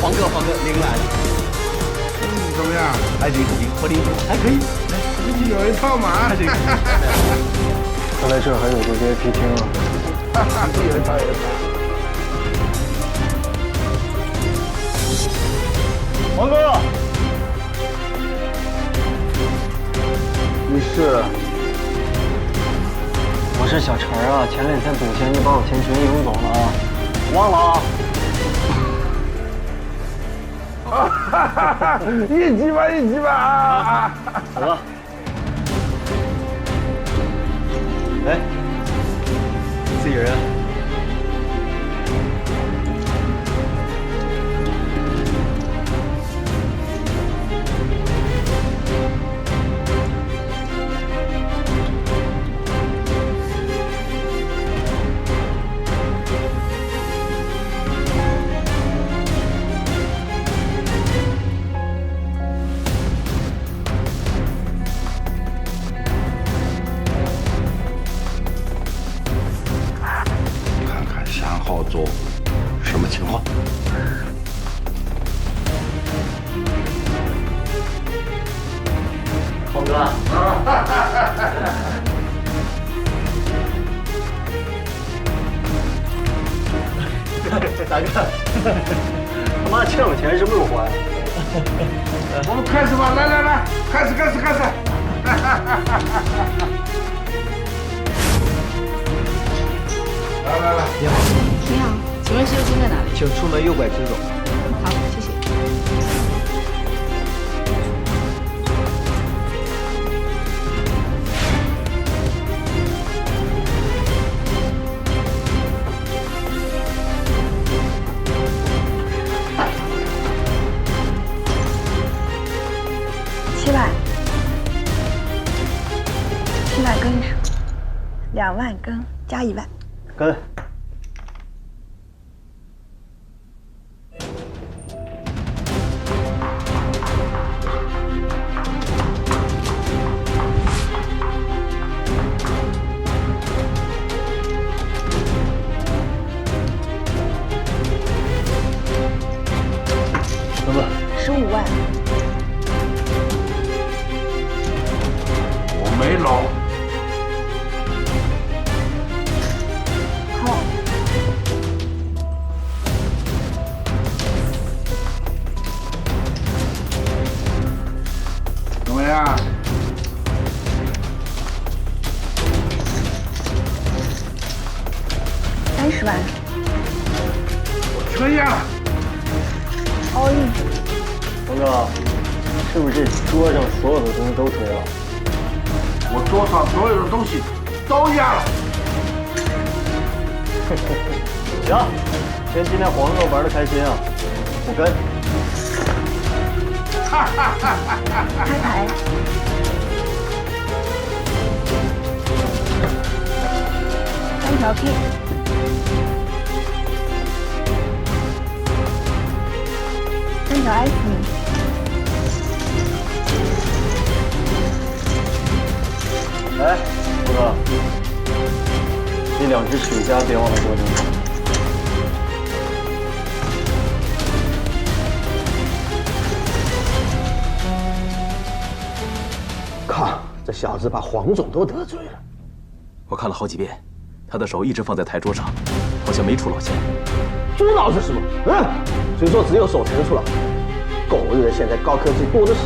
黄哥，领来了。怎么样？还行，我领还可以。有一套嘛。还行。看来这还有个 VIP 厅啊。有一套。黄哥，你是？我是小陈啊，前2天赌钱你把我钱全赢走了啊，忘了啊？一级吧啊！好了。哎，自己人。做什么情况？黄哥，大哥，他妈欠我钱什么时候还？我们开始吧，来，开始。来。你好，请问洗手间在哪里？请出门右拐直走。好，谢谢。7万更一手，2万更加1万。跟。怎么？15万。我没老。好。怎么样？30万。我吹呀！all in。黄哥，是不是桌上所有的东西都吹了？我桌上所有的东西都压了。行，今天黄哥玩的开心啊，不跟。开牌。3条 K。3条 S。哎，胡哥，那2只雪茄别忘了给我留着。靠，这小子把黄总都得罪了。我看了好几遍，他的手一直放在台桌上，好像没出老千。猪脑是什么？谁说只有手才能出老千？狗日的，现在高科技多的是。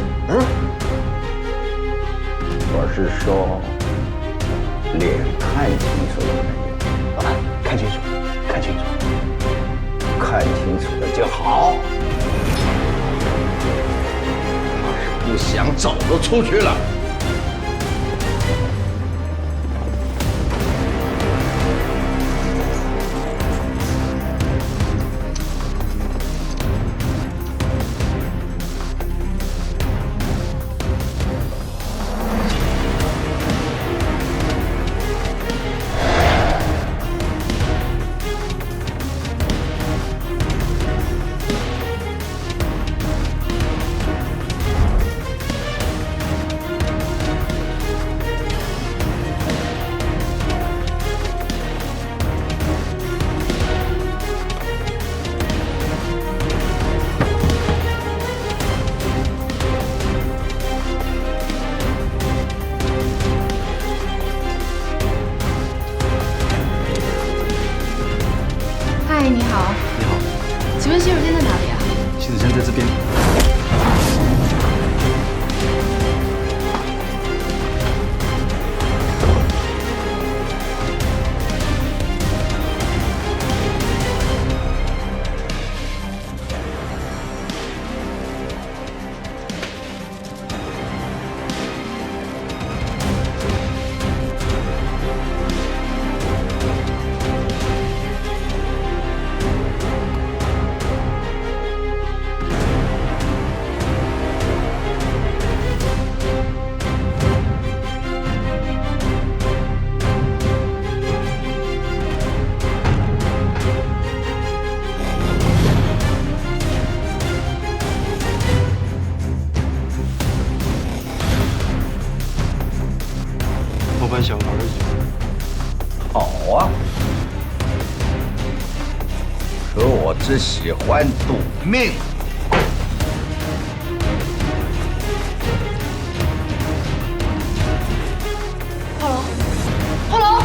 我是说，脸看清楚了没有？看清楚，看清楚，看清楚了就好。他是不想走都出去了。嗨，你好。你好，请问洗手间在哪里啊？洗手间在这边。老板想玩一局。好啊，可我只喜欢赌命。炮楼。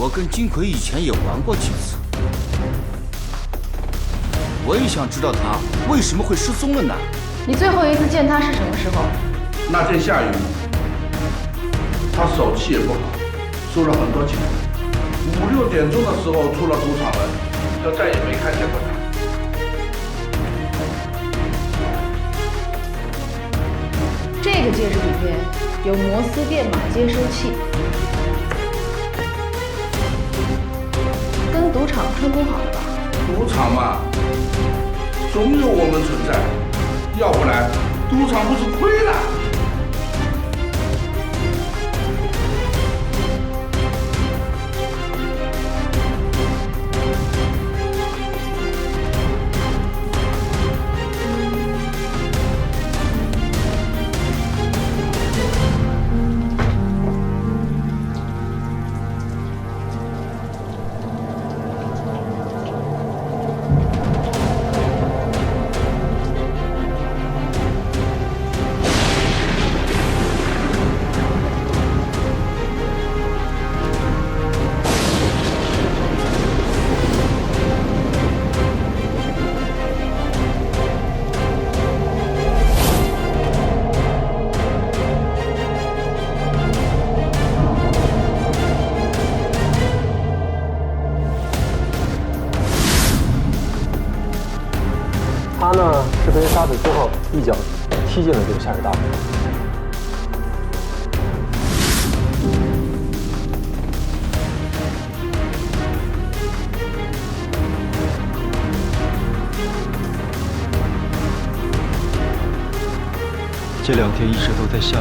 我跟金奎以前也玩过几次，我也想知道他为什么会失踪了呢？你最后一次见他是什么时候？那天下雨，他手气也不好，输了很多钱。5、6点钟的时候出了赌场门，就再也没看见过他。这个戒指里面有摩斯电码接收器，跟赌场串通好的吧？赌场嘛，总有我们存在，要不然赌场不是亏了？他呢是被杀死之后一脚踢进了这个下水道。这2天一直都在下雨。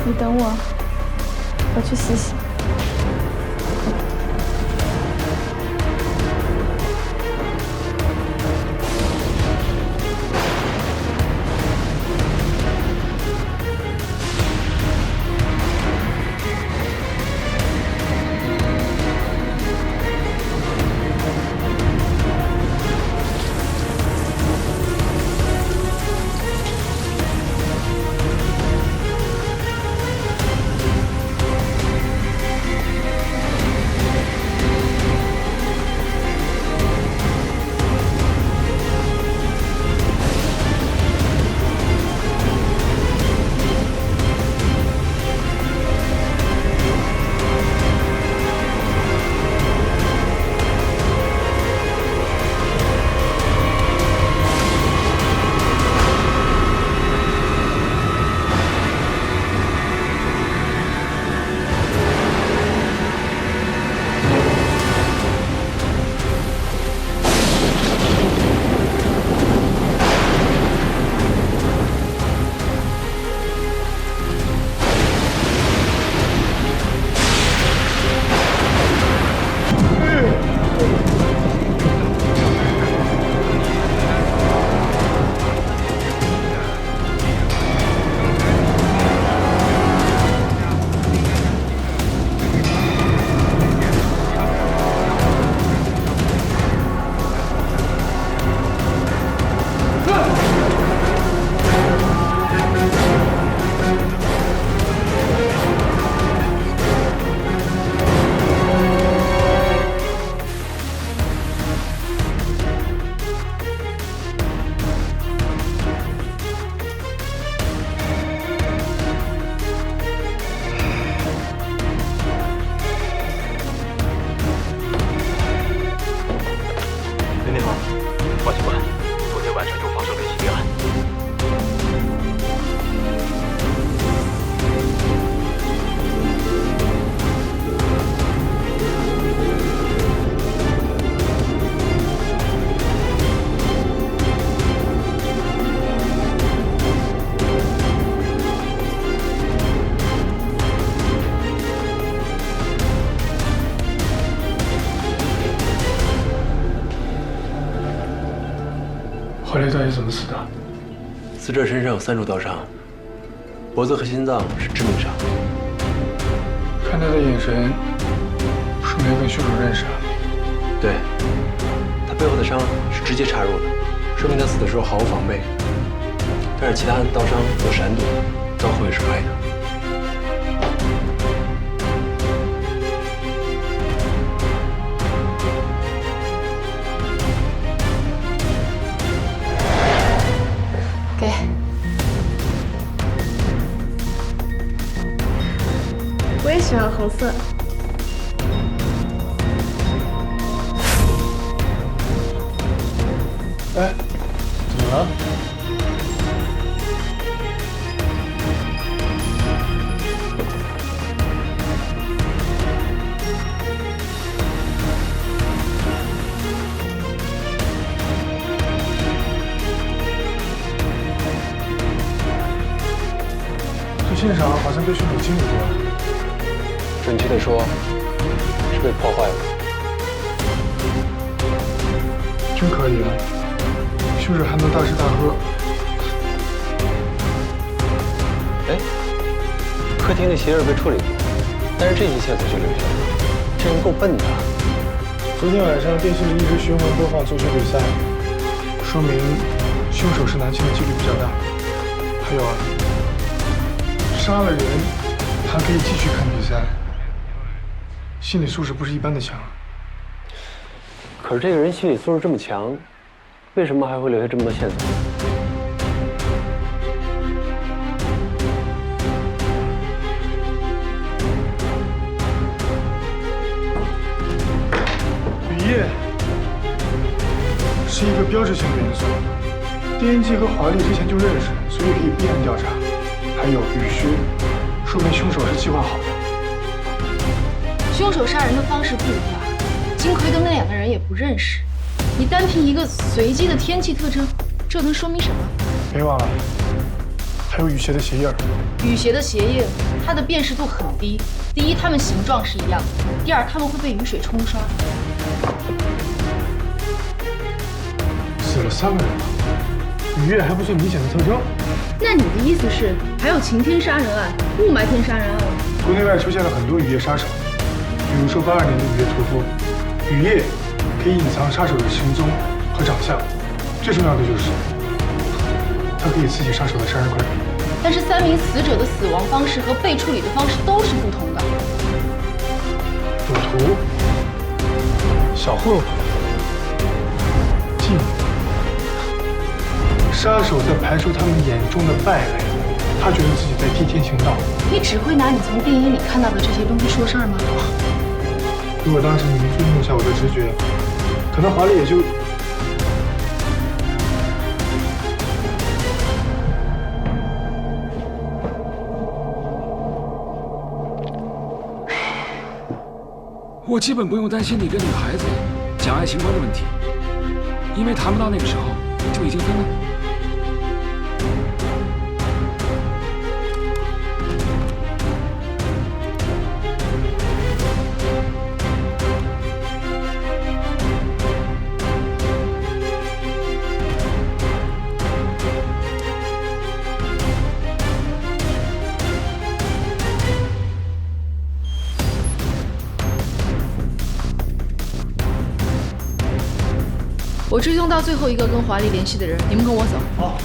你等我，我去洗洗。怀雷到底怎么死的？死者身上有3处刀伤，脖子和心脏是致命伤。看他的眼神，说明跟凶手认识啊。对，他背后的伤是直接插入的，说明他死的时候毫无防备。但是其他的刀伤有闪躲，刀口也是开的。 给。我也喜欢红色。哎，怎么了？现场好像被凶手清理过了，准确的说，是被破坏了。真可以啊！凶手还能大吃大喝。哎，客厅的鞋儿被处理过，但是这些线索就留下了。这人够笨的。昨天晚上电视里一直循环播放足球比赛，说明凶手是拿枪的几率比较大。还有啊。 杀了人，还可以继续看比赛，心理素质不是一般的强。可是这个人心理素质这么强，为什么还会留下这么多线索？铝业是一个标志性的元素，丁基和华丽之前就认识，所以可以闭案调查。 还有雨靴，说明凶手是计划好的。凶手杀人的方式不一样，金奎跟那2个人也不认识。你单凭一个随机的天气特征，这能说明什么？别忘了，还有雨鞋的鞋印儿。雨鞋的鞋印，它的辨识度很低。第一，它们形状是一样的；第二，它们会被雨水冲刷。死了3个人了，雨夜还不算明显的特征。那你的意思是，还有晴天杀人案、雾霾天杀人案？国内外出现了很多雨夜杀手，比如说82年的雨夜屠夫。雨夜可以隐藏杀手的行踪和长相，最重要的就是它可以刺激杀手的杀人快感。但是3名死者的死亡方式和被处理的方式都是不同的。赌徒、小混混、妓女，杀手在排除他们眼中的败类，他觉得自己在替天行道。你只会拿你从电影里看到的这些东西说事儿吗？如果当时你能尊重一下我的直觉，可能华丽也就……我基本不用担心你跟女孩子讲爱情观的问题，因为谈不到那个时候就已经分了。我追踪到最后一个跟华丽联系的人，你们跟我走。好。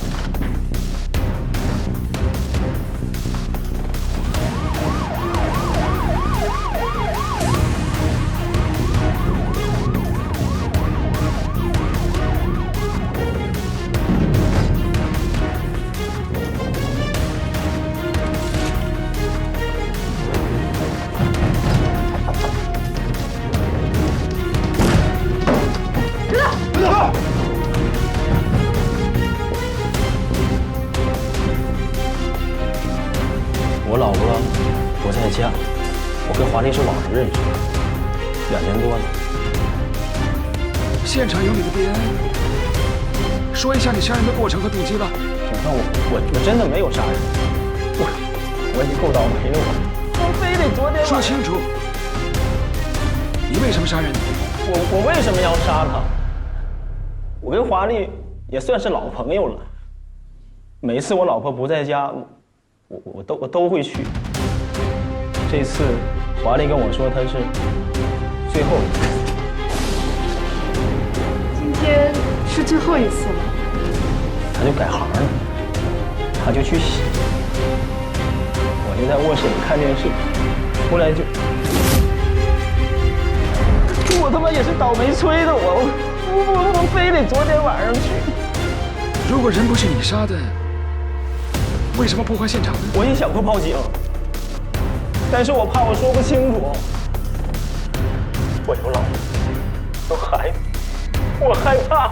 我老婆不在家，我跟华丽是网上认识的，2年多了。现场有你的 DNA， 说一下你杀人的过程和动机吧。警官，我真的没有杀人，我已经够倒霉了，我非得昨天说清楚，你为什么杀人？我为什么要杀他？我跟华丽也算是老朋友了，每一次我老婆不在家，我都会去。这次华丽跟我说她是最后一次。今天是最后一次了。她就改行了，她就去洗。我就在卧室里看电视，出来就我他妈也是倒霉催的，我非得昨天晚上去。如果人不是你杀的，为什么破坏现场呢？我也想过报警，但是我怕我说不清楚。我有老婆，有孩子，我害怕，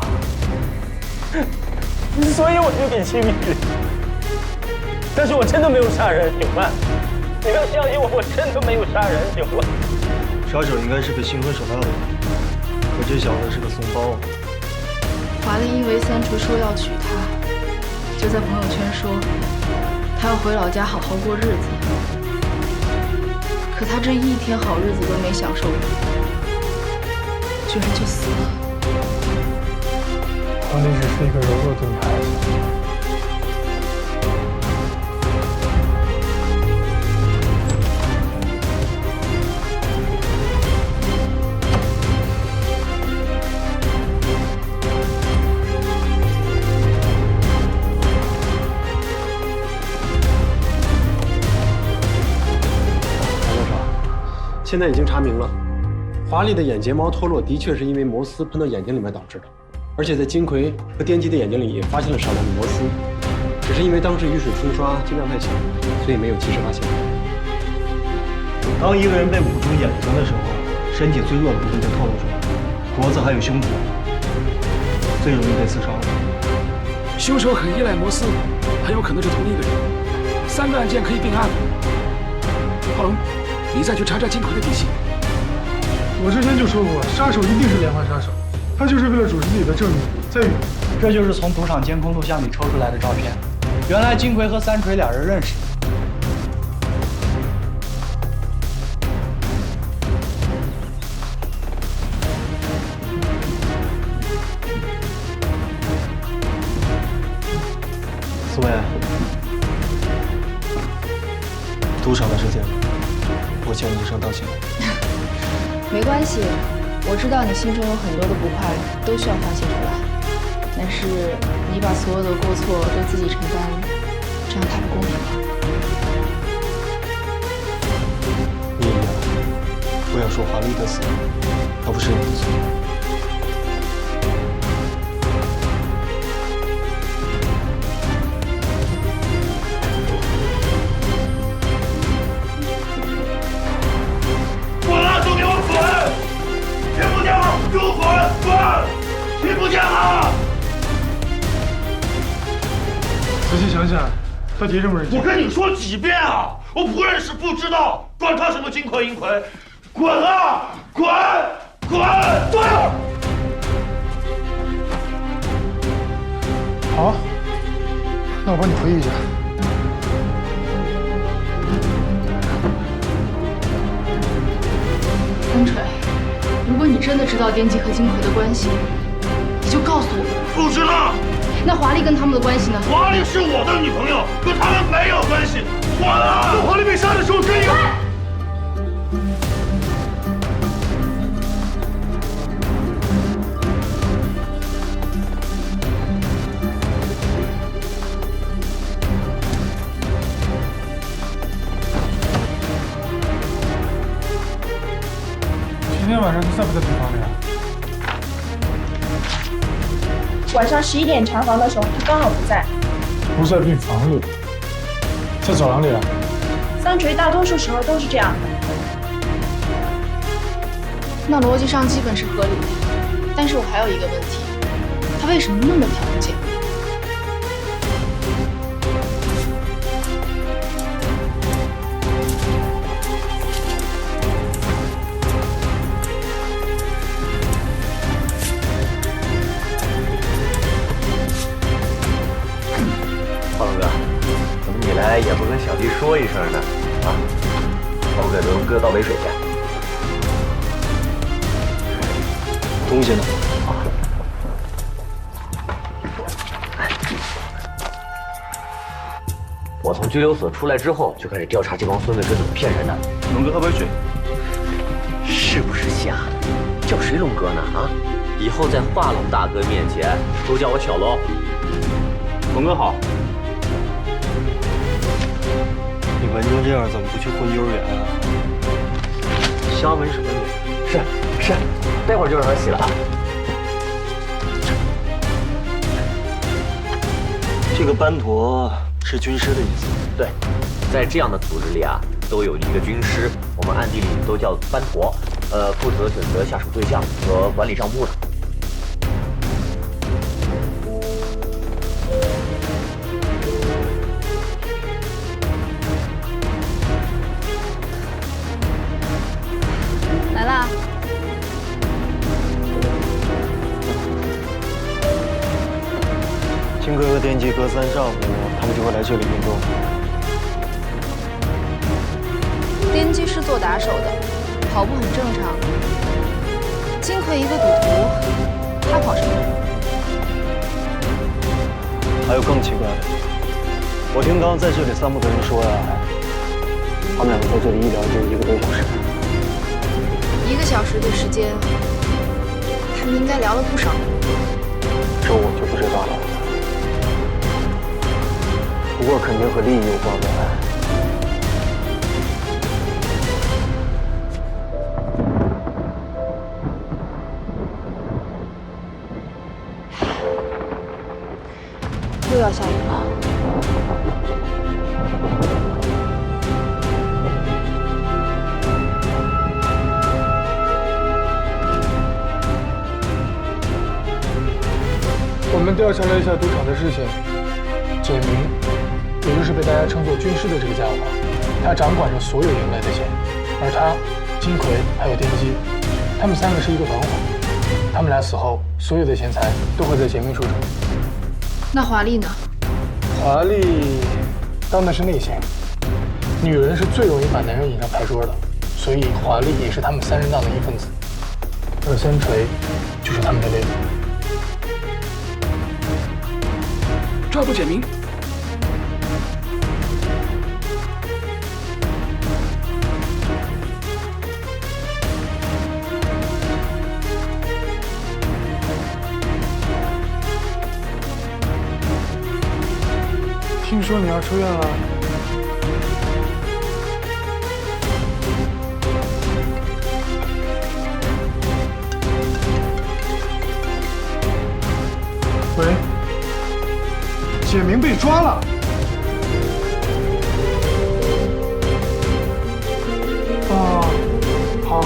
所以我就给清理了。但是我真的没有杀人，警官，你要相信我，我真的没有杀人，警官。杀手应该是个心狠手辣的人，可这小子是个怂包。华丽因为三厨说要娶她，就在朋友圈说她要回老家好好过日子。可她这一天好日子都没享受过，居然就死了。华丽只是一个柔弱的女孩子。现在已经查明了，华丽的眼睫毛脱落的确是因为摩丝喷到眼睛里面导致的，而且在金奎和颠基的眼睛里也发现了少量的摩丝，只是因为当时雨水冲刷剂量太小，所以没有及时发现。当一个人被捂住眼睛的时候，身体最弱的部分就透露出来，脖子还有胸脯，最容易被刺伤。凶手很依赖摩丝，很有可能是同一个人。3个案件可以并案。浩龙，你再去查查金奎的底细。我之前就说过，杀手一定是连环杀手，他就是为了主持自己的正义，在这就是从赌场监控录像里抽出来的照片。原来金奎和三锤俩人认识。苏梅，赌场的事情，我欠你一声道歉。没关系，我知道你心中有很多的不快，都需要发泄出来。但是你把所有的过错都自己承担，这样太不公平了。你也一样，不要说华丽的死，他不是你的错。滚啊！都给我滚！听不见吗？给我滚！滚！听不见吗？仔细想想，他提这么认真。我跟你说几遍啊！我不认识，不知道，管他什么金奎银奎，滚啊！滚！滚！对了。好，那我帮你回忆一下。风锤，如果你真的知道电击和金奎的关系，你就告诉我。不知道。那华丽跟他们的关系呢？华丽是我的女朋友，跟他们没有关系。滚啊！华丽被杀的时候跟一个。今天晚上他在不在病房里啊？晚上11点查房的时候，他刚好不在。不在病房里，在走廊里啊。三锤大多数时候都是这样的。那逻辑上基本是合理的，但是我还有一个问题，他为什么那么条件？浩龙哥，怎么你来也不跟小弟说一声呢？啊，我给龙哥倒杯水去。东西呢？我从拘留所出来之后，就开始调查这帮孙子是怎么骗人的。龙哥喝杯水。是不是瞎？叫谁龙哥呢？啊！以后在华龙大哥面前都叫我小龙。龙哥好。你文成这样，怎么不去混幼儿园啊？瞎闻什么你？是，待会儿就让他洗了啊。这个班陀是军师的意思。对，在这样的组织里啊，都有一个军师，我们暗地里都叫班陀，负责选择下手对象和管理账目的。来啦！金奎和电击隔3上午，他们就会来这里运动。电击是做打手的，跑步很正常。金奎一个赌徒，他跑什么？还有更奇怪的，我听刚刚在这里3个人说呀，他们两个在这里一聊就1个多小时。1个小时的时间，他们应该聊了不少。这我就不知道了。不过肯定和利益有关的。又要下雨了。我们调查了一下赌场的事情，简明，也就是被大家称作军师的这个家伙，他掌管着所有赢来的钱，而他、金奎还有电击，他们3个是一个团伙。他们俩死后，所有的钱财都会在前面出手。那华丽呢？华丽当的是内线，女人是最容易把男人引上牌桌的，所以华丽也是他们三人档的一份子，而三锤就是他们的猎物。抓住简明。听说你要出院了。喂，简明被抓了。哦，好，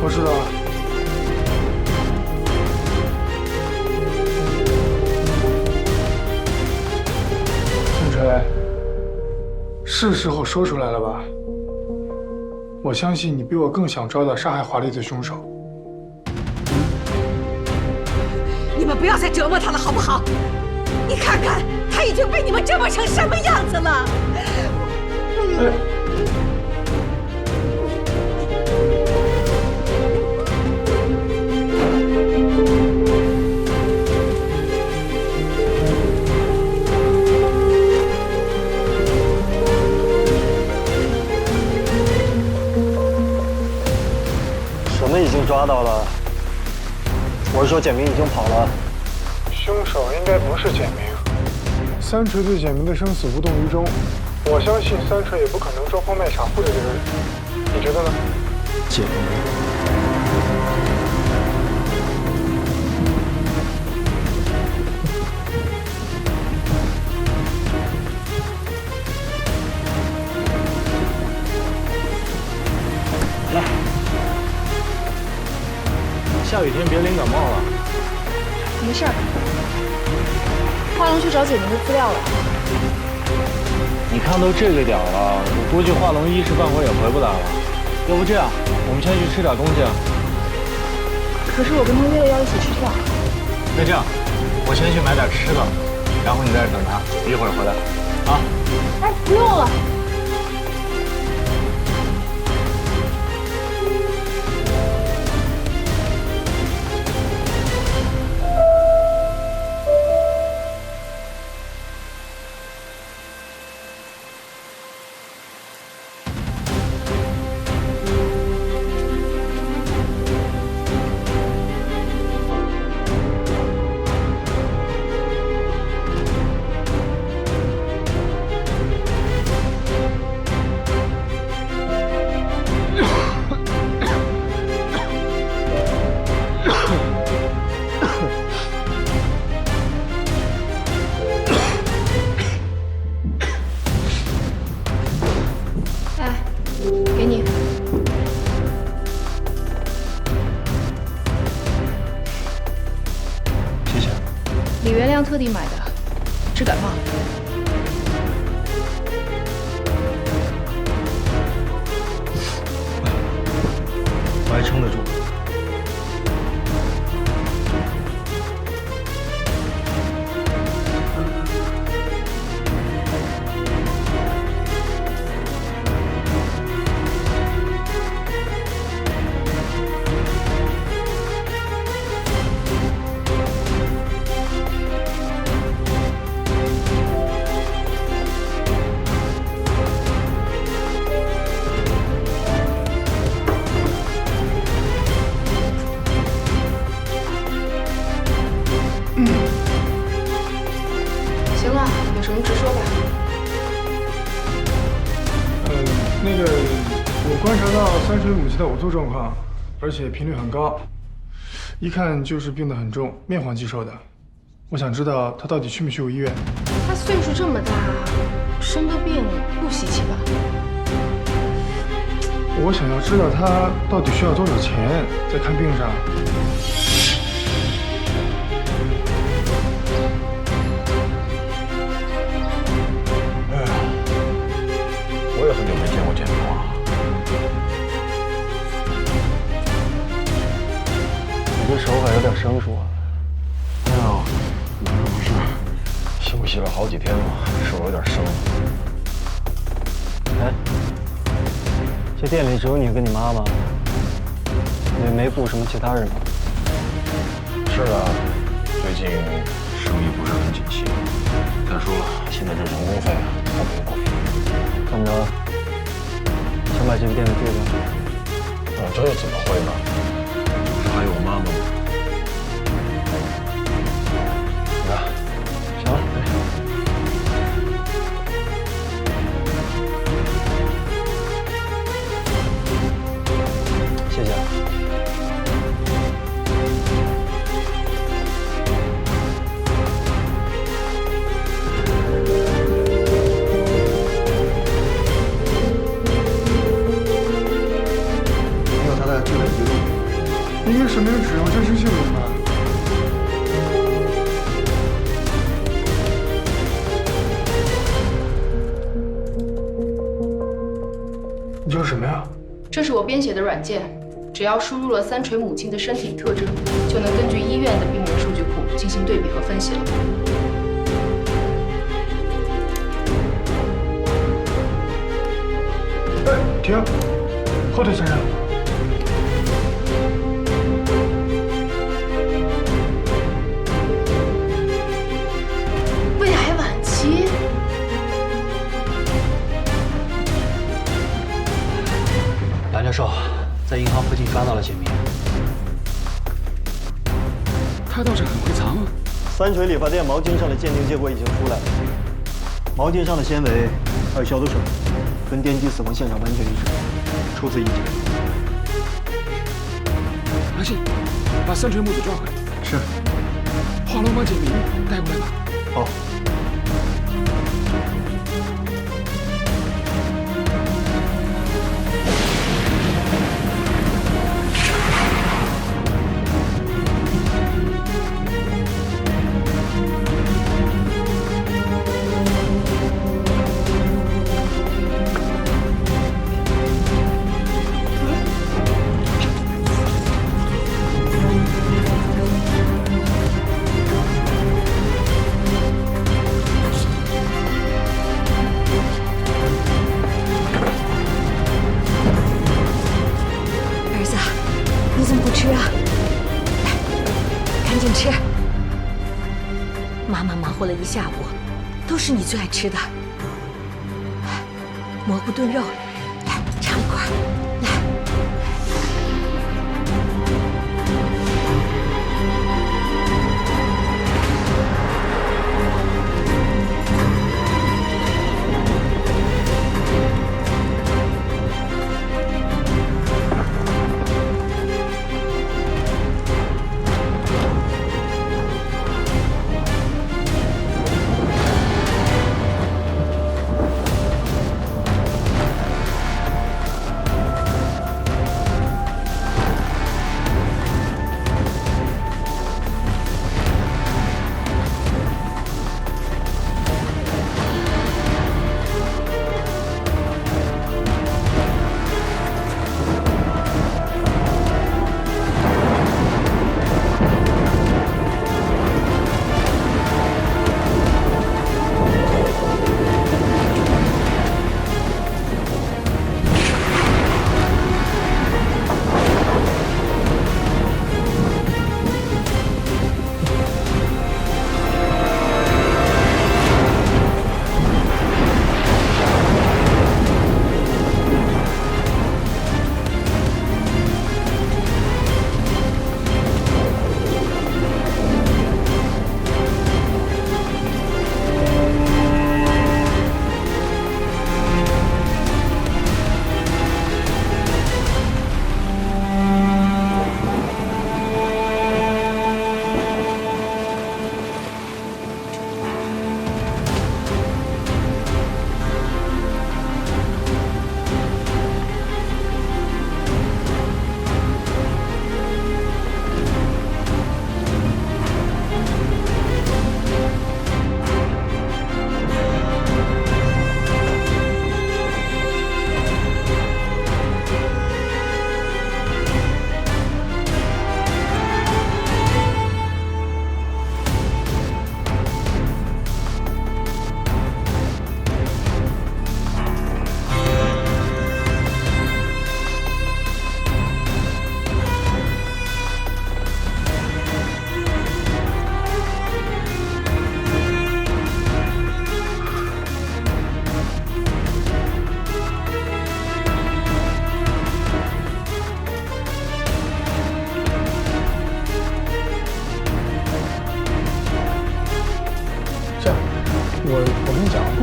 我知道了。是时候说出来了吧？我相信你比我更想抓到杀害华丽的凶手。你们不要再折磨他了，好不好？你看看，他已经被你们折磨成什么样子了！什么已经抓到了？我是说简明已经跑了。凶手应该不是简明。三锤对简明的生死无动于衷，我相信三锤也不可能装疯卖傻护着这个人。你觉得呢？简明。下雨天别淋感冒了。没事儿。华龙去找简明的资料了。你看都这个点了，我估计华龙一时半会儿也回不来了。要不这样，我们先去吃点东西啊。可是我跟他约了要一起去跳。那这样，我先去买点吃的，然后你在这等他，一会儿回来。啊？哎，不用了。特地买的，治感冒。我还撑得住。三锤母亲的呕吐状况，而且频率很高，一看就是病得很重，面黄肌瘦的。我想知道他到底去没去过医院。他岁数这么大，生个病不稀奇吧？我想要知道他到底需要多少钱在看病上。我也很久没见过简明了。你这手法有点生疏啊。哎呦，不是，凶呼吸了好几天了，手有点生了。哎，这店里只有你跟你妈吗？也没雇什么其他人吗？是啊，最近生意不是很景气。再说了，现在这人工费啊，他不用过。怎么着？想把这个店给丢掉？这又怎么会呢？不是还有我妈妈吗？你看，行了，谢谢。应该是没有指纹真实姓名吧？你叫什么呀？这是我编写的软件，只要输入了三锤母亲的身体特征，就能根据医院的病人数据库进行对比和分析了。哎，停！后腿先生。胃癌晚期。梁教授在银行附近抓到了简明。他倒是很会藏啊。三锤理发店毛巾上的鉴定结果已经出来了，毛巾上的纤维还有消毒水，跟电击死亡现场完全一致，出自一检。阿信，把三锤母子抓回来。是。华龙把简明带过来吧。好。活了一下午，都是你最爱吃的蘑菇炖肉，来尝一块，来。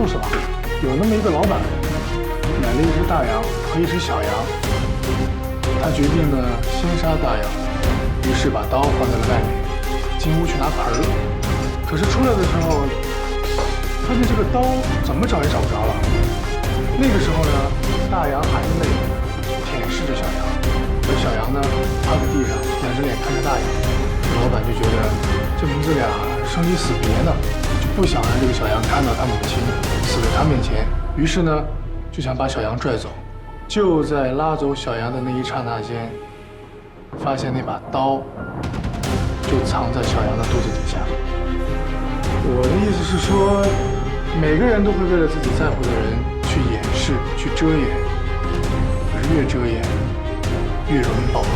故事吧。有那么一个老板，买了一只大羊和一只小羊，他决定呢先杀大羊，于是把刀放在了外面，进屋去拿盆儿。可是出来的时候，发现这个刀怎么找也找不着了。那个时候呢，大羊含着泪舔舐着小羊，而小羊呢趴在地上，仰着脸看着大羊。老板就觉得这母子俩生离死别呢，就不想让这个小羊看到他母亲死在他面前，于是呢就想把小羊拽走。就在拉走小羊的那一刹那间，发现那把刀就藏在小羊的肚子底下。我的意思是说，每个人都会为了自己在乎的人去掩饰、去遮掩，可是越遮掩越容易暴露。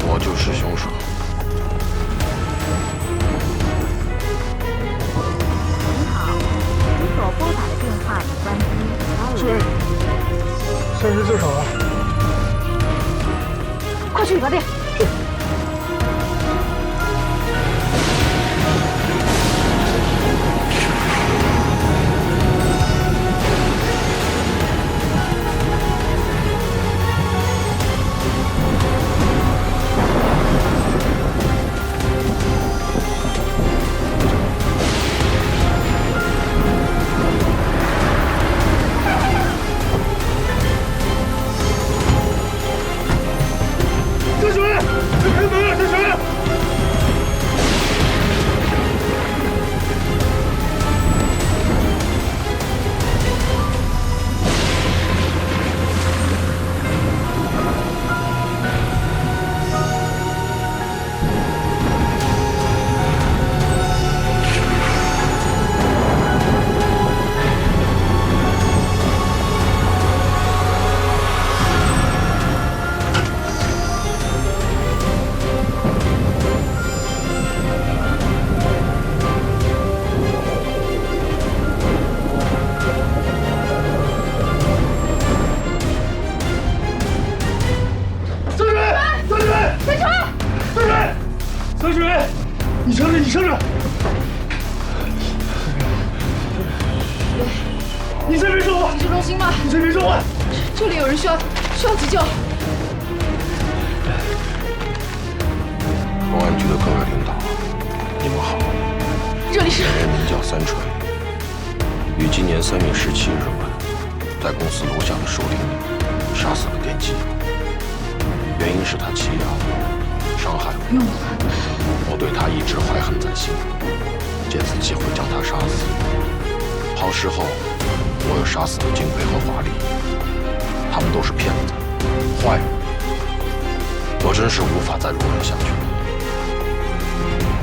我就是凶手。你好，你所拨打的电话已关机。是，算是自首了。快去理发店。是。你撑着，你这边说话，急救中心吗？你这边说话，这里有人需要急救。公安局的各位领导，你们好。这里是。本人名叫三锤，于今年3月17日晚，在公司楼下的树林里杀死了电击，原因是他欺压我，伤害我。我对他一直怀恨在心，借此机会将他杀死。抛尸后，我又杀死了金奎和华丽，他们都是骗子、坏人，我真是无法再容忍下去了。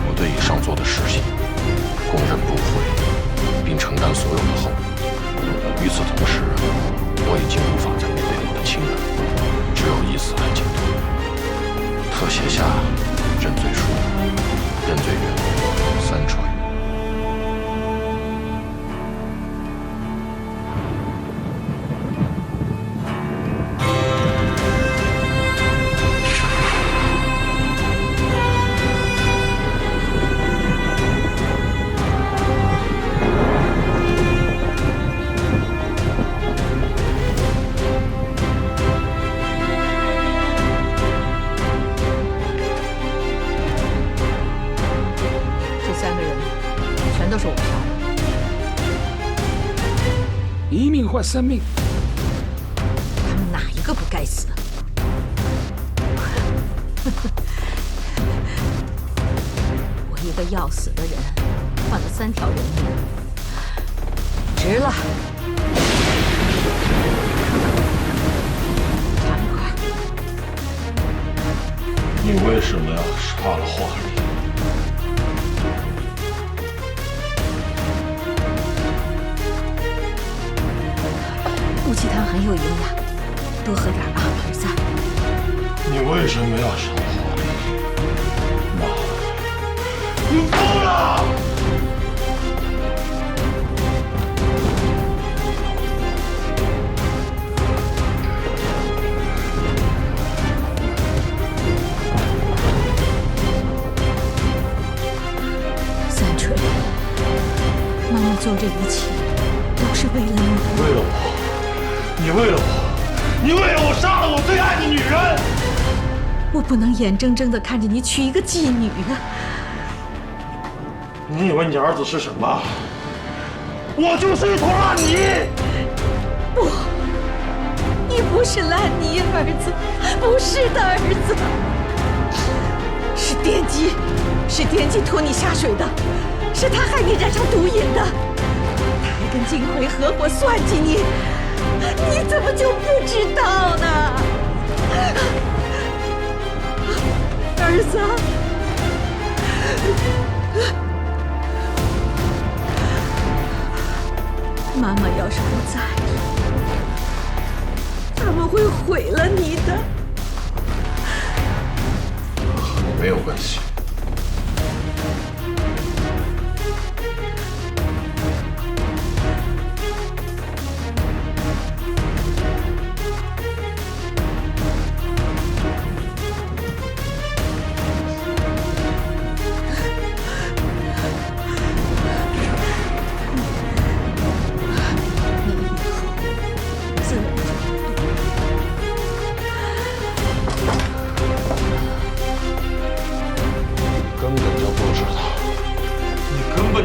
我对以上做的事情供认不讳，并承担所有的后果。与此同时，我已经无法再面对我的亲人，只有以死来解脱。特写下认罪书，认罪人三锤。一命换3命，他们哪一个不该死？我一个要死的人，换了3条人命，值了。长一块。你为什么要杀了华丽？乌鸡汤很有营养，多喝点阿尔萨。你为什么要杀华丽？妈，你疯了！三锤，妈妈做这一切都是为了你。为了我，你为了我，你为了我杀了我最爱的女人。我不能眼睁睁地看着你娶一个妓女啊！你以为你儿子是什么？我就是一坨烂泥！不，你不是烂泥儿子，不是的，儿子，是电击，是电击拖你下水的，是他害你染上毒瘾的，他还跟金奎合伙算计你，你怎么就不知道呢？儿子，妈妈要是不在，他们会毁了你的。和你没有关系。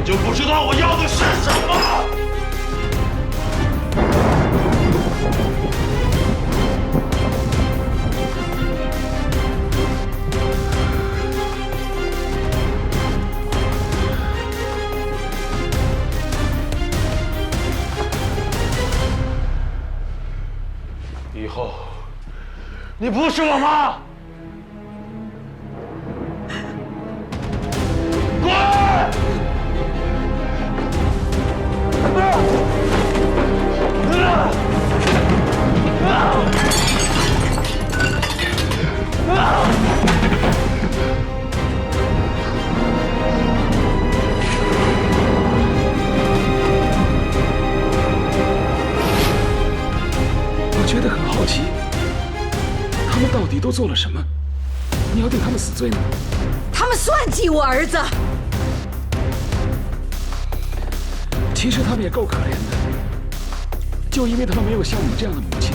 就不知道我要的是什么。以后，你不是我妈。我觉得很好奇，他们到底都做了什么？你要定他们死罪呢？他们算计我儿子。其实他们也够可怜的，就因为他们没有像你这样的母亲。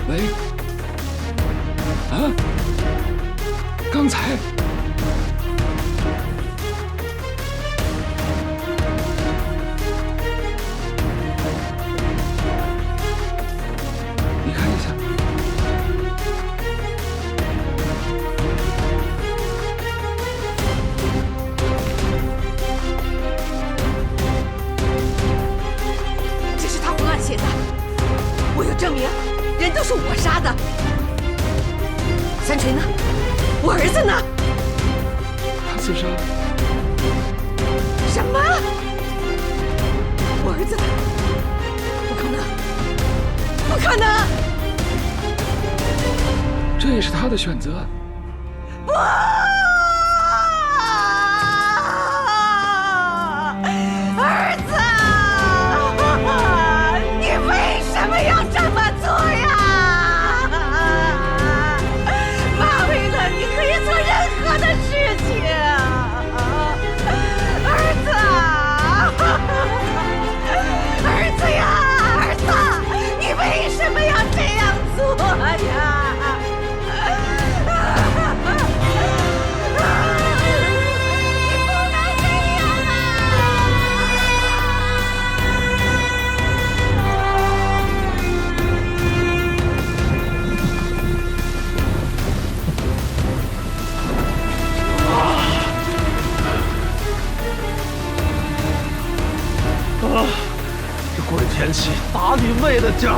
喂，啊，刚才。你看一下。这是他胡乱写的，我有证明，人都是我杀的。三锤呢？我儿子呢？他自杀了。什么？我儿子呢？不可能！不可能！这也是他的选择。不！儿子，你为什么要这么做呀？妈为了你可以做任何的事情。儿子，儿子呀，儿子，你为什么要这样做呀？这鬼天气，打你妹的架！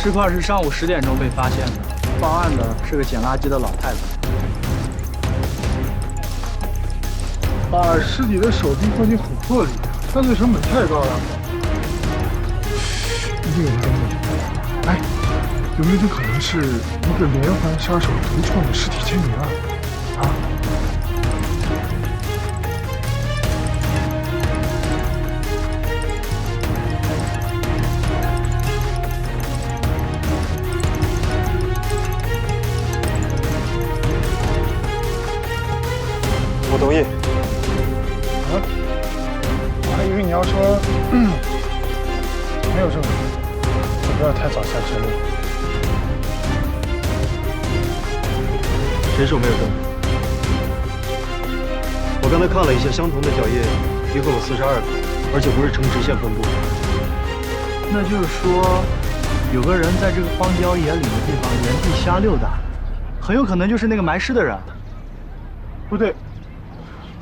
尸块是上午10点钟被发现的，报案的是个捡垃圾的老太太。把尸体的手臂放进琥珀里，犯罪成本太高了，一定有他的目的。哎，有没有可能是一个连环杀手独创的尸体签名啊？啊？我同意。啊？我还以为你要说，没有证据，就不要太早下结论。谁说没有证据？我刚才看了一下，相同的脚印一共有42个，而且不是呈直线分布。那就是说，有个人在这个荒郊野岭的地方原地瞎溜达，很有可能就是那个埋尸的人。不对，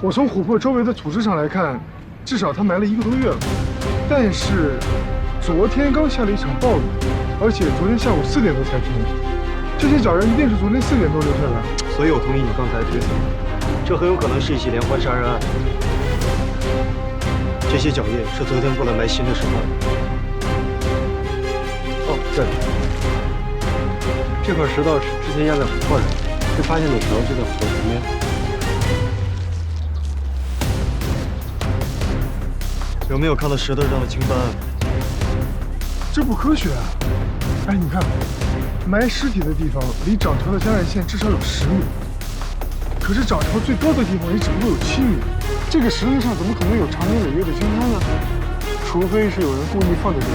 我从琥珀周围的组织上来看，至少他埋了1个多月了。但是昨天刚下了一场暴雨，而且昨天下午4点多才停。这些脚印一定是昨天4点多留下的。所以我同意你刚才的推测，这很有可能是一起连环杀人案。这些脚印是昨天过来埋新的时候。哦，对了，这块石头是之前压在琥珀上，被发现的时候就在琥珀旁边。有没有看到石头上的青斑？这不科学啊！哎，你看，埋尸体的地方离涨潮的江岸线至少有10米，可是涨潮最高的地方也只不过有7米。这个石头上怎么可能有长年累月的青苔呢？除非是有人故意放在这里。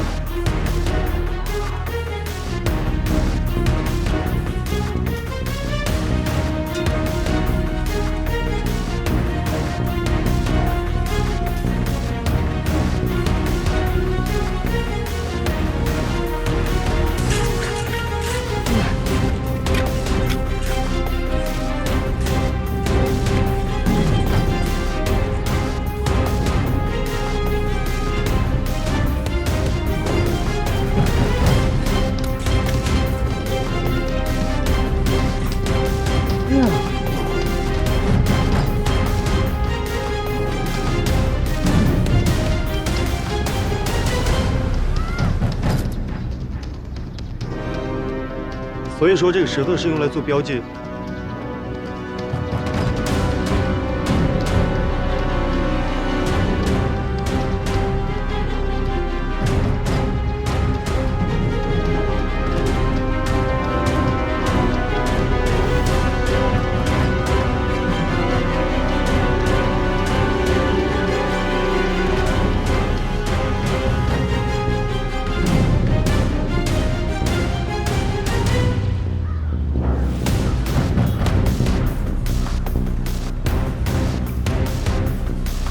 所以说，这个石头是用来做标记。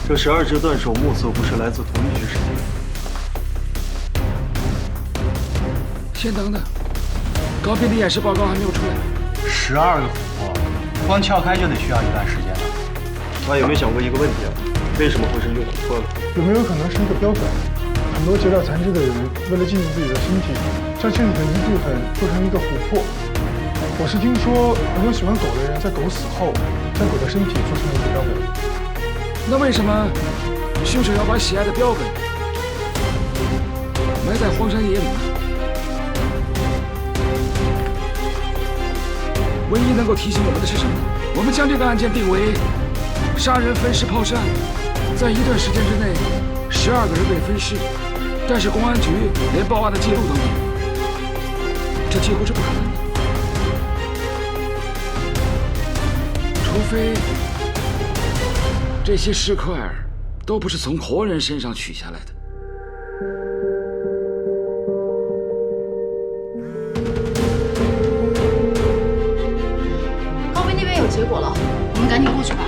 这12只断手目测不是来自同一具尸体。先等等，高斌的验尸报告还没有出来。12个琥珀，光撬开就得需要一段时间了。他有没有想过一个问题啊？为什么会是用琥珀呢？有没有可能是一个标本？很多截掉残肢的人为了纪念自己的身体，将身体的一部分做成一个琥珀。我是听说很多喜欢狗的人在狗死后，将狗的身体做成一个标本。那为什么凶手要把喜爱的标本埋在荒山野岭呢？唯一能够提醒我们的是什么呢？我们将这个案件定为杀人、分尸、抛尸案，在一段时间之内，12个人被分尸，但是公安局连报案的记录都没有，这几乎是不可能的。除非这些尸块都不是从活人身上取下来的。高飞那边有结果了，我们赶紧过去吧。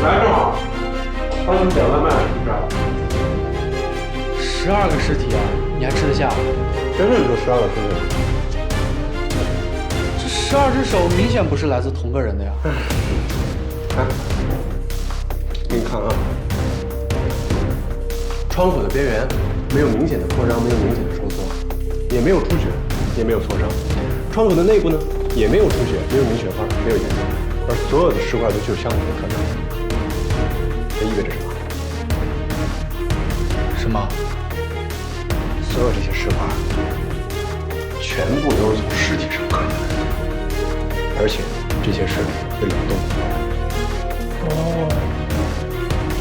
来正好，帮你们点外卖是不是？12个尸体啊，你还吃得下？真的就12个尸体？这12只手明显不是来自同个人的呀。哎，给你看啊，窗口的边缘没有明显的破伤，没有明显的收缩，也没有出血，也没有挫伤。窗口的内部呢，也没有出血，没有明血花，没有炎症，而所有的尸块都具有相同的特征。这意味着什么？什么？所有这些尸块全部都是从尸体上割下来的，而且这些尸体被冷冻过。哦，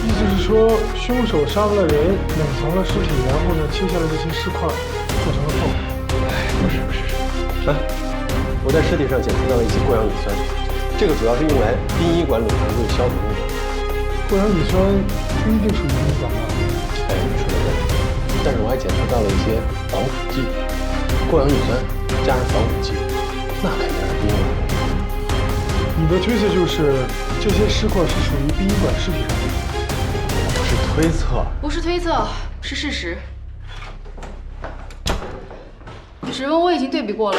意思是说，凶手杀了人，冷藏了尸体，然后呢，切下了这些尸块，做成了泡。不是，啊，我在尸体上检测到了一些过氧乙酸，这个主要是用来殡仪馆冷藏柜消毒用的。过氧乙酸不一定属于殡仪馆吧？哎，你说的对，但是我还检测到了一些防腐剂，过氧乙酸加上防腐剂，那肯定是殡仪馆的。你的推测就是这些尸块是属于殡仪馆尸体上的？不是推测，不是推测，是事实。指纹我已经对比过了，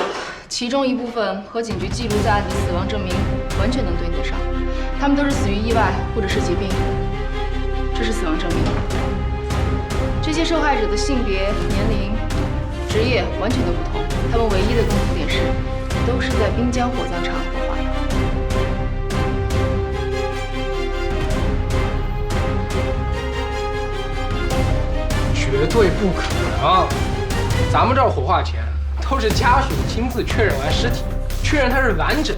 其中一部分和警局记录在案的死亡证明完全能对应得上，他们都是死于意外或者是疾病。这是死亡证明。这些受害者的性别、年龄、职业完全都不同，他们唯一的共同点是，都是在滨江火葬场火化的。绝对不可能！咱们这儿火化前都是家属亲自确认完尸体，确认它是完整，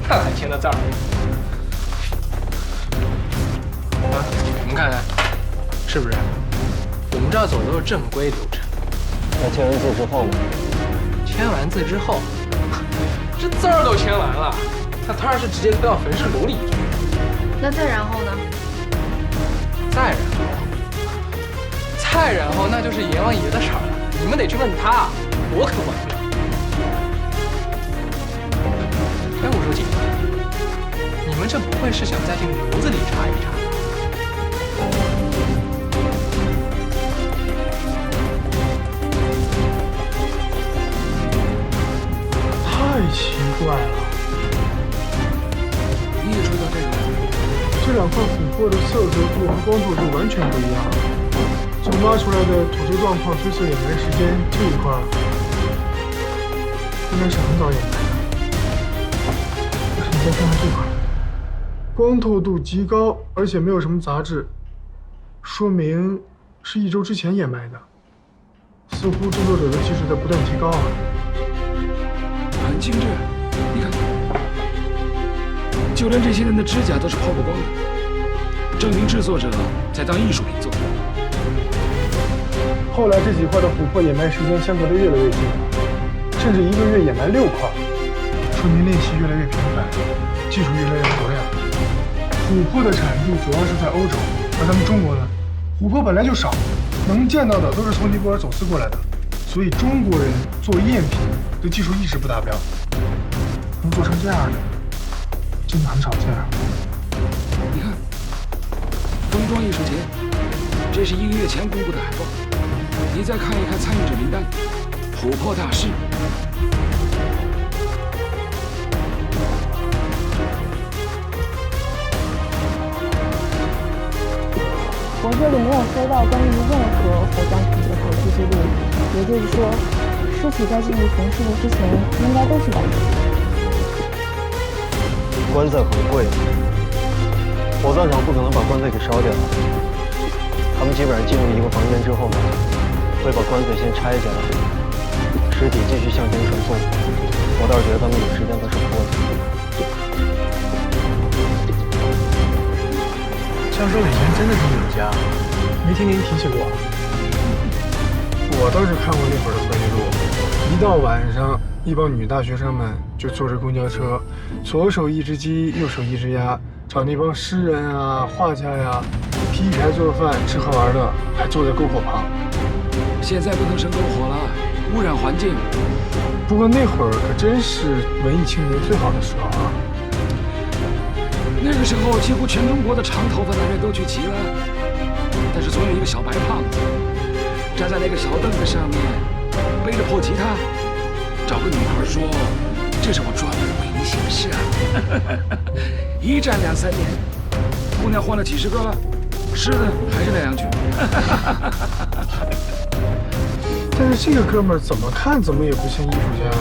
那才签的字儿。啊，你们看看，是不是？我们这儿走的都是正规流程。那签完字之后呢？签完字之后，这字儿都签完了，那当然是直接推到焚尸炉里去。那再然后呢？再然后那就是阎王爷的事儿了，你们得去问他，我可管不了。哎，我说警官，你们这不会是想再进炉子里查一查？太奇怪了！你也注意到这个？这两块琥珀的色泽度和光透度完全不一样。从挖出来的土质状况推测掩埋时间，这一块应该是很早掩埋的。可是你再看看这块，光透度极高，而且没有什么杂质，说明是1周之前掩埋的。似乎制作者的技术在不断提高啊！很精致，你看，就连这些人的指甲都是抛过光的，证明制作者在当艺术品做。后来这几块的琥珀掩埋时间相隔得越来越近，甚至1个月掩埋6块，说明练习越来越频繁，技术越来越熟练。琥珀的产地主要是在欧洲，而咱们中国呢，琥珀本来就少，能见到的都是从尼泊尔走私过来的，所以中国人做赝品的技术一直不达标，能做成这样的，真的很少见啊。你看，封装艺术节，这是1个月前公布的海报。你再看一看参与者名单，琥珀大师。我这里没有收到关于任何火葬品的手续记录，也就是说，尸体在进入焚尸炉之前应该都是完整的。棺材很贵，火葬场不可能把棺材给烧掉。他们基本上进入一个房间之后呢，会把棺材先拆下来，尸体继续向前传送。我倒是觉得他们有时间和手握的。教授以前真的是有家，没听您提起过。我倒是看过那会儿的回忆录，一到晚上，一帮女大学生们就坐着公交车，左手一只鸡，右手一只鸭，找那帮诗人啊、画家呀，劈柴做饭、吃喝玩乐，还坐在篝火旁。现在不能生篝火了，污染环境。不过那会儿可真是文艺青年最好的时候啊！那个时候，几乎全中国的长头发男人都聚齐了，但是总有一个小白胖子站在那个小凳子上面，背着破吉他，找个女孩说：“这是我专门为你写的诗啊！”一站2、3年，姑娘换了几10个，是的，还是那两句。但是这个哥们儿怎么看怎么也不像艺术家啊。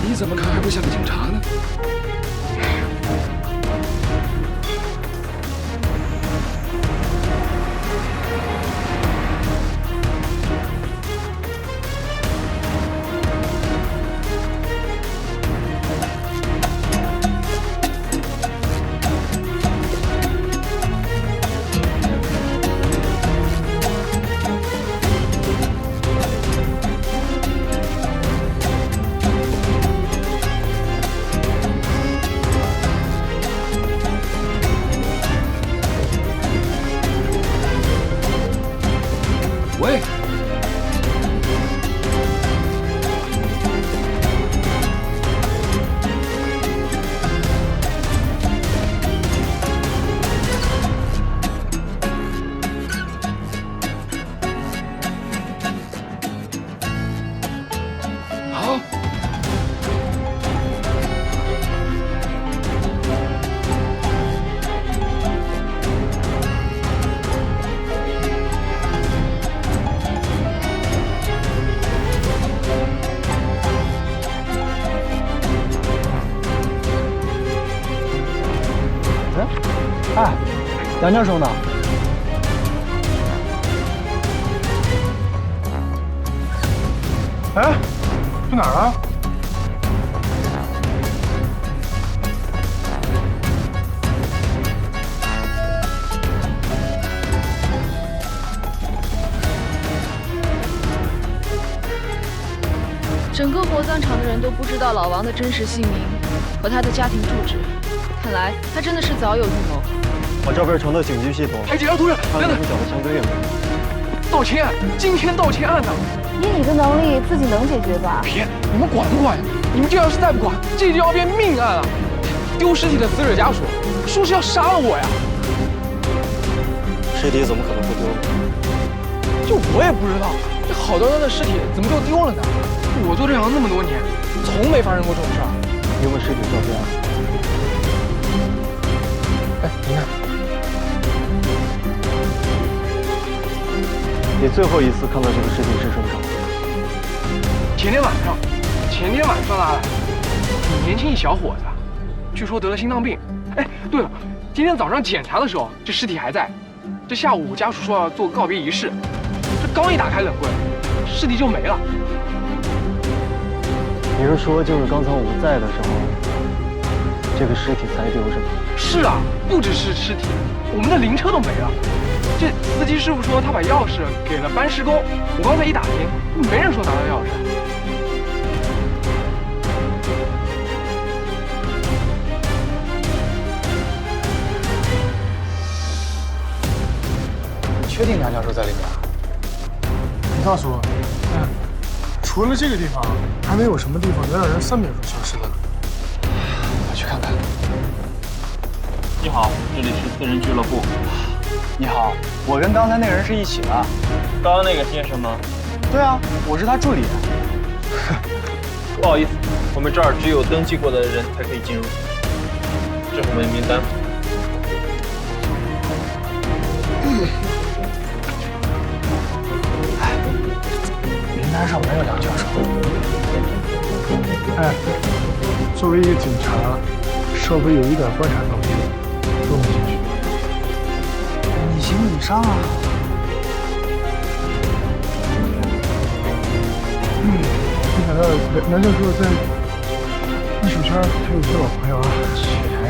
你怎么看还不像个警察呢？喂，好。哎，杨教授呢？哎，去哪儿了？整个火葬场的人都不知道老王的真实姓名和他的家庭住址，看来他真的是早有预谋。我这边传到警局系统，哎，警察同志，看能不能找到相对应的。道歉，今天道歉案呢？以你的能力，自己能解决吧？别，你们管不管呀？你们这要是再不管，这就要变命案了。丢尸体的死者家属说是要杀了我呀。尸体怎么可能会丢呢？就我也不知道，这好端端的尸体怎么就丢了呢？我做这行那么多年，从没发生过这种事儿。你有没有尸体照片？哎，你看，你最后一次看到这个尸体是什么时候？前天晚上拉来，很年轻一小伙子，据说得了心脏病。哎，对了，今天早上检查的时候，这尸体还在。这下午家属说要做告别仪式，这刚一打开冷柜，尸体就没了。你是说，就是刚才我们在的时候，这个尸体才丢是吗？是啊，不只是尸体，我们的灵车都没了。这司机师傅说他把钥匙给了搬施工，我刚才一打听，没人说拿到钥匙。确定梁教授在里面？你告诉我，除了这个地方，还能有什么地方能让人3秒钟消失的呢？我去看看。你好，这里是私人俱乐部。你好，我跟刚才那个人是一起的。刚刚那个先生吗？对啊，我是他助理。不好意思，我们这儿只有登记过的人才可以进入。这是我们的名单。名单上没有梁教授。哎，作为一个警察，稍微有一点观察能力，都能进去。你行你上啊。没想到梁教授在艺术圈还有些老朋友啊。哎。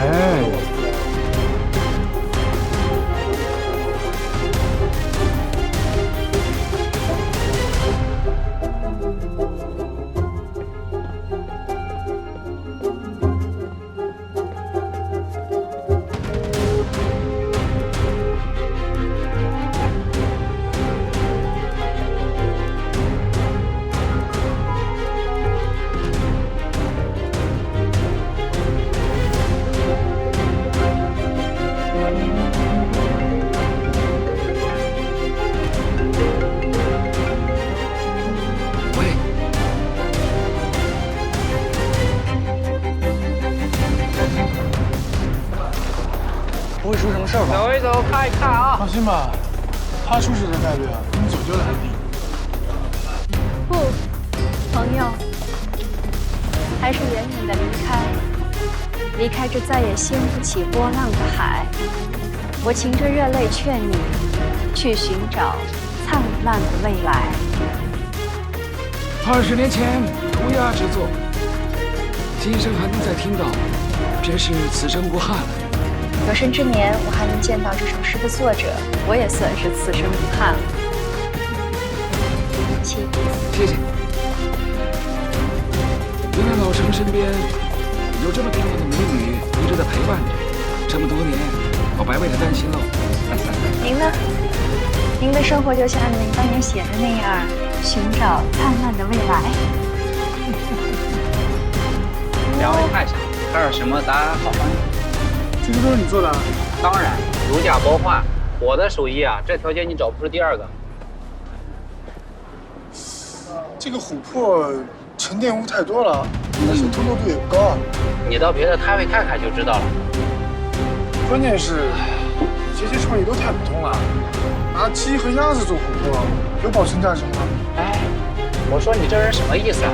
不会出什么事儿吧？走一走，看一看啊。放心吧，他出事的概率啊，比你走丢的还低。不，朋友，还是远远的离开，离开这再也掀不起波浪的海。我噙着热泪劝你，去寻找灿烂的未来。20年前涂鸦之作，今生还能再听到，真是此生无憾了。有生之年，我还能见到这首诗的作者，我也算是此生无憾了。请。谢谢。原来老程身边有这么漂亮的美女一直在陪伴着，这么多年，我白为他担心喽。您呢？您的生活就像您当年写的那样，寻找灿烂的未来。两位看一下，还有什么答案好翻译？这个都是你做的？当然，如假包换。我的手艺啊，这条街你找不出第二个。这个琥珀沉淀物太多了，而且透露度也不高啊。你到别的摊位看看就知道了。关键是，你这些创意都太普通了。拿鸡和鸭子做琥珀，有保存价值吗？哎，我说你这人什么意思啊？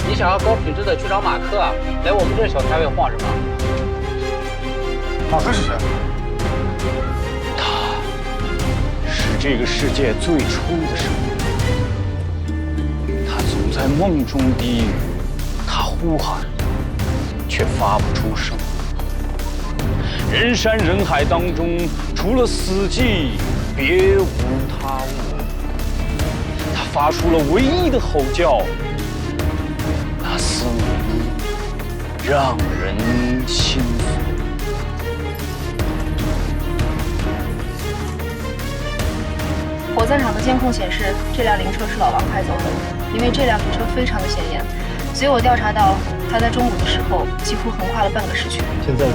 你想要高品质的去找马克啊？来我们这小摊位晃什么？马克是谁？他是这个世界最初的生命。他总在梦中低语，他呼喊，却发不出声。人山人海当中，除了死寂，别无他物。他发出了唯一的吼叫，那嘶鸣让人心碎。火葬场的监控显示，这辆灵车是老王开走的，因为这辆灵车非常的显眼。随我调查到，他在中午的时候几乎横跨了半个市区。现在呢？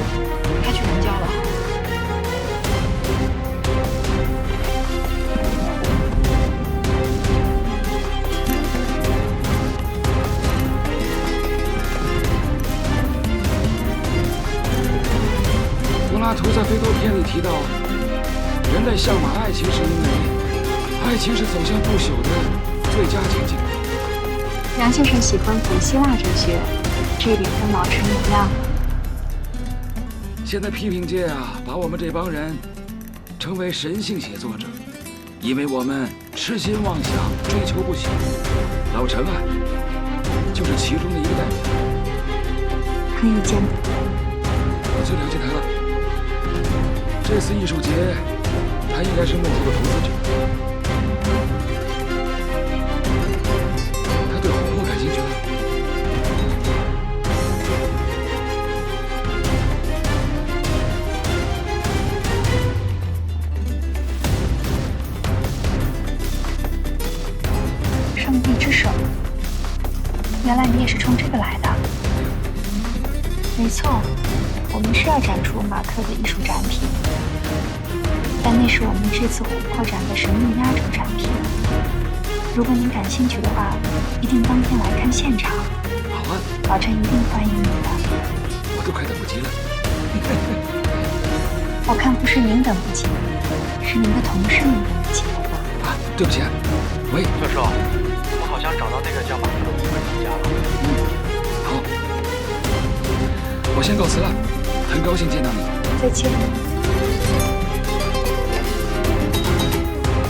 开去南郊了。柏拉图在《非洲篇》里提到，人类向往爱情是因为爱情是走向不朽的最佳境界。杨先生喜欢古希腊哲学，这一点跟老陈一样。现在批评界啊，把我们这帮人称为神性写作者，因为我们痴心妄想，追求不朽。老陈啊，就是其中的一个代表。可以见得。我最了解他了。这次艺术节，他应该是幕后的投资者。他对琥珀感兴趣了。上帝之手，原来你也是冲这个来的。没错，我们是要展出马克的艺术展品，但那是我们这次琥珀展的神秘压轴展品。如果您感兴趣的话，一定当天来看现场。好啊，老陈一定欢迎你的。我都快等不及了。我看不是您等不及，是您的同事们等不及。啊，对不起啊。喂，教授，我好像找到那个叫马克的舞会厂家了。好，我先告辞了，很高兴见到你。再见。